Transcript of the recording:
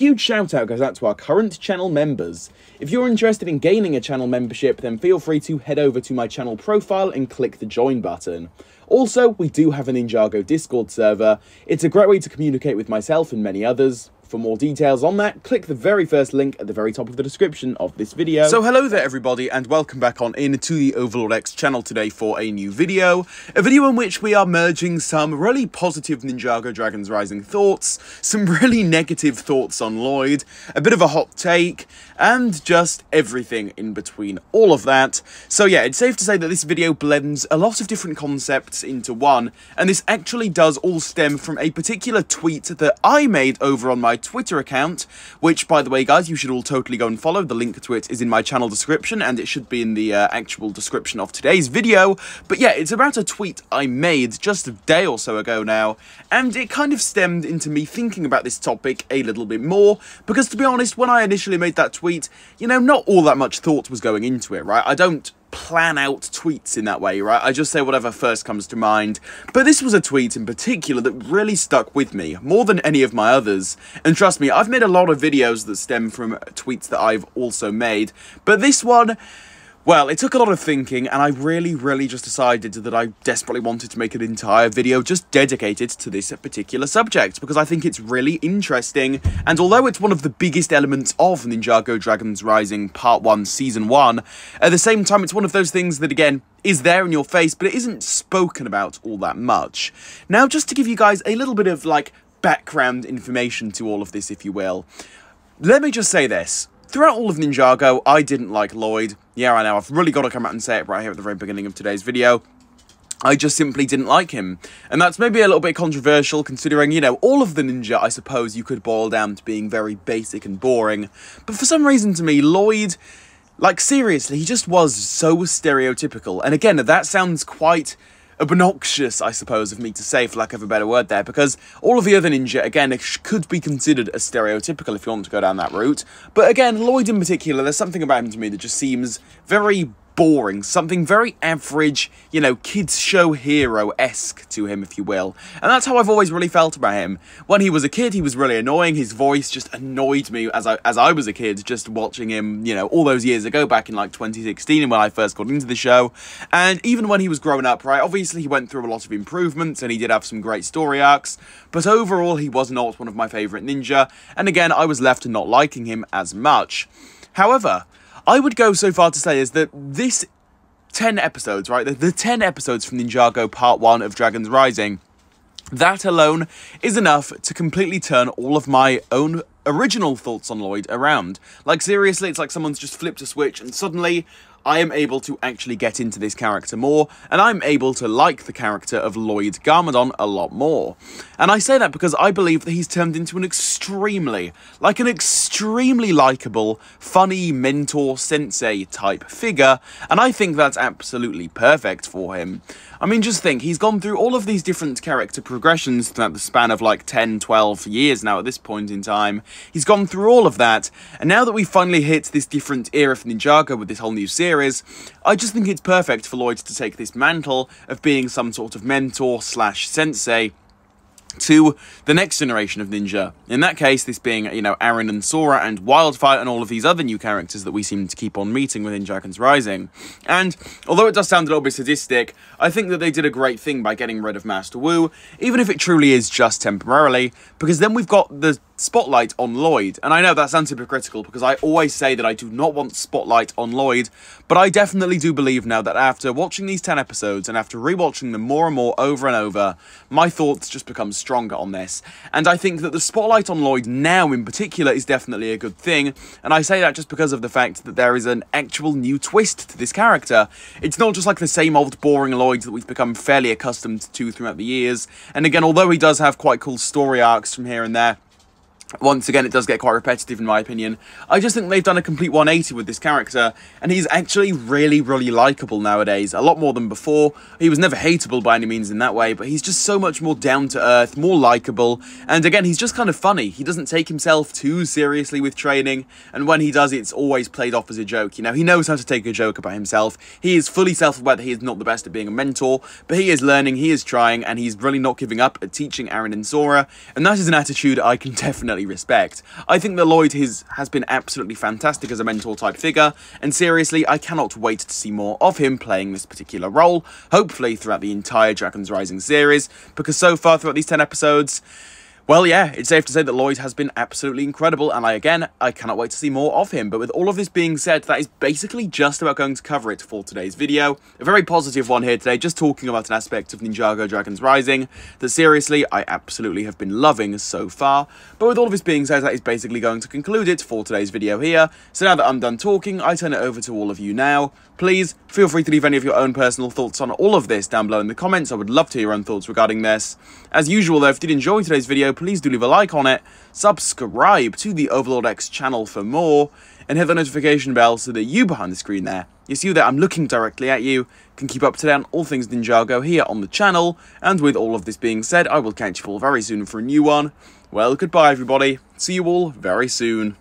Huge shout out goes out to our current channel members. If you're interested in gaining a channel membership, then feel free to head over to my channel profile and click the join button. Also, we do have a Ninjago Discord server. It's a great way to communicate with myself and many others. For more details on that, click the very first link at the very top of the description of this video. So hello there everybody, and welcome back on in to the Overlord X channel today for a new video. A video in which we are merging some really positive Ninjago Dragons Rising thoughts, some really negative thoughts on Lloyd, a bit of a hot take, and just everything in between all of that. So yeah, it's safe to say that this video blends a lot of different concepts into one, and this actually does all stem from a particular tweet that I made over on my Twitter account, which, by the way, guys, you should all totally go and follow. The link to it is in my channel description, and it should be in the actual description of today's video. But yeah, it's about a tweet I made just a day or so ago now, and it kind of stemmed into me thinking about this topic a little bit more, because to be honest, when I initially made that tweet, you know, not all that much thought was going into it, right? I don't plan out tweets in that way, right? I just say whatever first comes to mind. But this was a tweet in particular that really stuck with me, more than any of my others. And trust me, I've made a lot of videos that stem from tweets that I've also made. But this one, well, it took a lot of thinking, and I really just decided that I desperately wanted to make an entire video just dedicated to this particular subject, because I think it's really interesting, and although it's one of the biggest elements of Ninjago Dragons Rising Part 1 Season 1, at the same time it's one of those things that, again, is there in your face, but it isn't spoken about all that much. Now, just to give you guys a little bit of, like, background information to all of this, if you will, let me just say this. Throughout all of Ninjago, I didn't like Lloyd. Yeah, I know, I've really got to come out and say it right here at the very beginning of today's video. I just simply didn't like him. And that's maybe a little bit controversial, considering, you know, all of the ninja, I suppose, you could boil down to being very basic and boring. But for some reason, to me, Lloyd, like, seriously, he just was so stereotypical. And again, that sounds quite obnoxious, I suppose, of me to say, for lack of a better word there, because all of the other ninja, again, could be considered as stereotypical if you want to go down that route. But again, Lloyd in particular, there's something about him to me that just seems very boring, something very average, you know, kids show hero-esque to him, if you will. And that's how I've always really felt about him. When he was a kid, he was really annoying. His voice just annoyed me as I was a kid, just watching him, you know, all those years ago, back in like 2016 when I first got into the show. And even when he was growing up, right, obviously he went through a lot of improvements and he did have some great story arcs, but overall he was not one of my favourite ninja, and again, I was left not liking him as much. However, I would go so far to say is that this 10 episodes, right, the 10 episodes from Ninjago Part 1 of Dragons Rising, that alone is enough to completely turn all of my own original thoughts on Lloyd around. Like, seriously, it's like someone's just flipped a switch and suddenly I am able to actually get into this character more, and I'm able to like the character of Lloyd Garmadon a lot more. And I say that because I believe that he's turned into an extremely likeable, funny mentor sensei type figure, and I think that's absolutely perfect for him. I mean, just think, he's gone through all of these different character progressions throughout the span of like 10, 12 years now at this point in time. He's gone through all of that, and now that we've finally hit this different era for Ninjago with this whole new series, I just think it's perfect for Lloyd to take this mantle of being some sort of mentor slash sensei to the next generation of ninja. In that case, this being, you know, Aaron and Sora and Wildfire and all of these other new characters that we seem to keep on meeting within Dragons Rising. And although it does sound a little bit sadistic, I think that they did a great thing by getting rid of Master Wu, even if it truly is just temporarily, because then we've got the spotlight on Lloyd. And I know that sounds hypocritical, because I always say that I do not want spotlight on Lloyd, but I definitely do believe now that after watching these 10 episodes and after rewatching them more and more over and over, my thoughts just become stronger on this. And I think that the spotlight on Lloyd now in particular is definitely a good thing, and I say that just because of the fact that there is an actual new twist to this character. It's not just like the same old boring Lloyd that we've become fairly accustomed to throughout the years, and again, although he does have quite cool story arcs from here and there, once again, it does get quite repetitive in my opinion. I just think they've done a complete 180 with this character, and he's actually really likeable nowadays, a lot more than before. He was never hateable by any means in that way, but he's just so much more down to earth, more likeable, and again, he's just kind of funny. He doesn't take himself too seriously with training, and when he does, it's always played off as a joke. You know, he knows how to take a joke about himself. He is fully self-aware that he is not the best at being a mentor, but he is learning, he is trying, and he's really not giving up at teaching Aaron and Sora, and that is an attitude I can definitely definitely respect. I think that Lloyd has been absolutely fantastic as a mentor-type figure, and seriously, I cannot wait to see more of him playing this particular role, hopefully throughout the entire Dragons Rising series, because so far throughout these 10 episodes, well, yeah, it's safe to say that Lloyd has been absolutely incredible, and I cannot wait to see more of him. But with all of this being said, that is basically just about going to cover it for today's video. A very positive one here today, just talking about an aspect of Ninjago Dragons Rising that, seriously, I absolutely have been loving so far. But with all of this being said, that is basically going to conclude it for today's video here. So now that I'm done talking, I turn it over to all of you now. Please feel free to leave any of your own personal thoughts on all of this down below in the comments. I would love to hear your own thoughts regarding this. As usual though, if you did enjoy today's video, please do leave a like on it, subscribe to the Overlord X channel for more, and hit the notification bell so that you behind the screen there, you see that I'm looking directly at you, can keep up to date on all things Ninjago here on the channel. And with all of this being said, I will catch you all very soon for a new one. Well, goodbye everybody, see you all very soon.